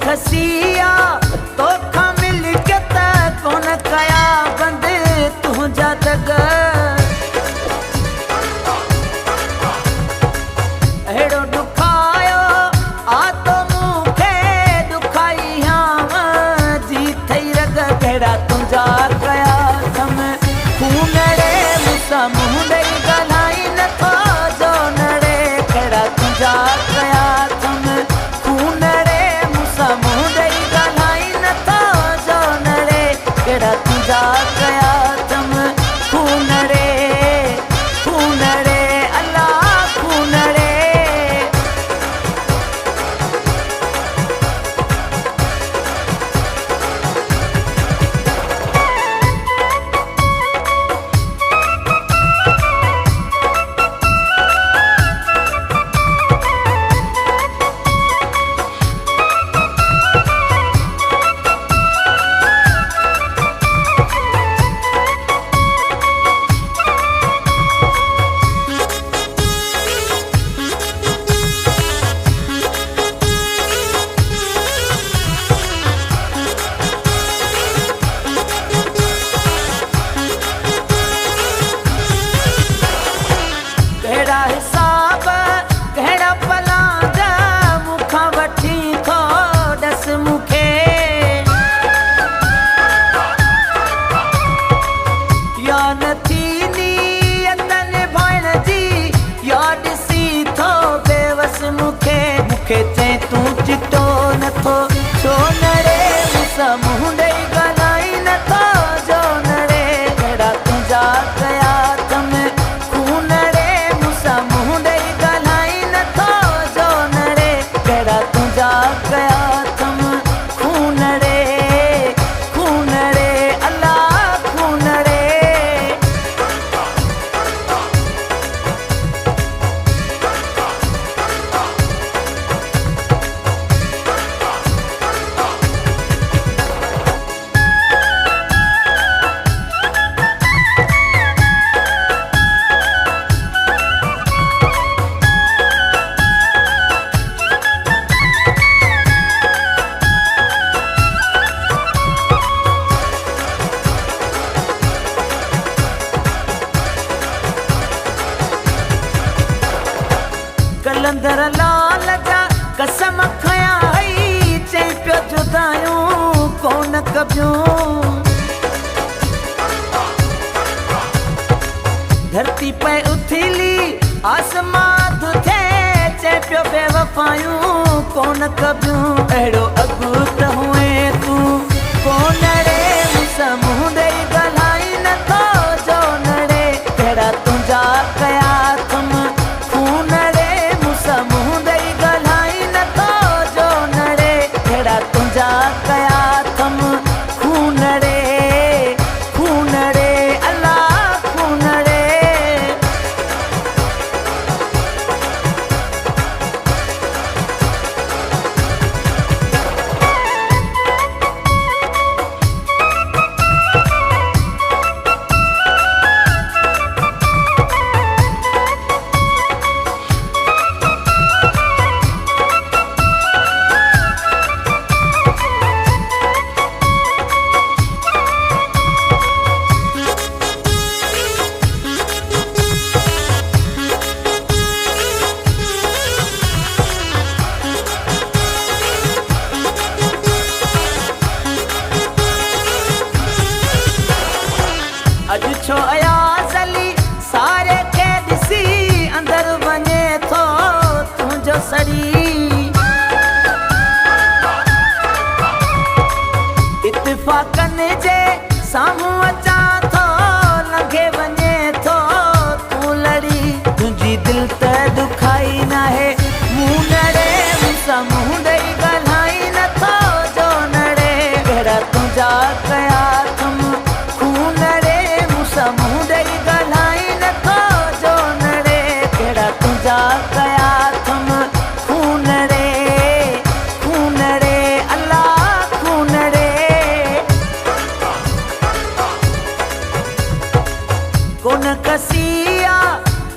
खसिया तोखा मिल के त कोन कया बंद तुझा दग अहिड़ो दुखायो आ तो मूंखे दुखाई हाँ जी थई रग कहिड़ा तुंहिंजा कया थम खूनड़े मूंसां मुंहुं ॾेई ॻाल्हाई नथो जो नड़े कहिड़ा तुंहिंजा कया थम खूनड़े मूंसां मुंहुं ॾेई ॻाल्हाई नथो जो नड़े कहिड़ा तुंहिंजा कया थम खूनड़े खूनड़े अलाह खूनड़े कहिड़ा हिसाब कहिड़ा पलांग मूंखां वठी थो ॾस मूंखे या न थींदी अतन भाइण जी या ॾिसी थो बेवस मूंखे मूंखे चई तूं चिटो नथो छो नड़े मूंसां मुंहुं ॾेई ॻाल्हाई नथो जो नड़े कहिड़ा तुंहिंजा कया थम खूनड़े मूंसां मुंहुं ॾेई ॻाल्हाई नथो जो नड़े कहिड़ा तुंहिंजा कया थम खूनड़े खूनड़े अलाह खूनड़े कलंदर लाल जा कसम खयां हई चई पियो जुदायूं कोन कबियूं धरती पे उथिली आसमान थो थिए चई पियो बेवफ़ायूं कोन कबियूं अहिड़ो अॻु त हुए तूं कोनड़े मूंसां मुंहुं ॾेई ॻाल्हाई नथो जो नड़े कहिड़ा तुंहिंजा कया थम खूनड़े मूंसां मुंहुं ॾेई ॻाल्हाई नथो जो नड़े कहिड़ा तुंहिंजा कया थम खूनड़े खूनड़े अलाह खूनड़े अॼु छो अयाज़ अली सारे खे ॾिसी अंदर वञे थो तुंहिंजो सड़ी इत्तिफ़ाक़नि जे साम्हूं अचां थो लंघे वञे थो तूं लड़ी तुंहिंजी दिलि त दुखाई नाहे मूं नड़े मूंसां मुंहुं ॾेई ॻाल्हाई नथो जो नड़े कहिड़ा तुंहिंजा कया थम खूनड़े मूंसां मुंहुं ॾेई ॻाल्हाई नथो जो नड़े कहिड़ा तुंहिंजा कया थम खूनड़े खूनड़े अलाह खूनड़े कोन खसिया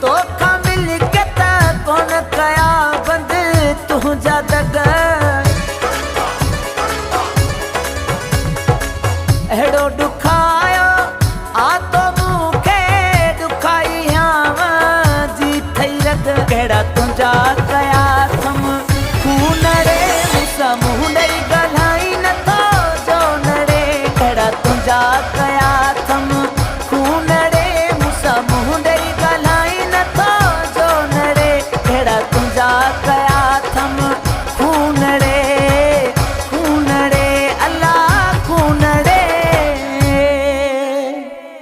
तोखा मिल के त कोन कया बंद तुंहिंजा दग अहिड़ो ॾुखायो आ तो मूंखे ॾुखाई आवां जी ठही रख कहिड़ा तुंहिंजा कया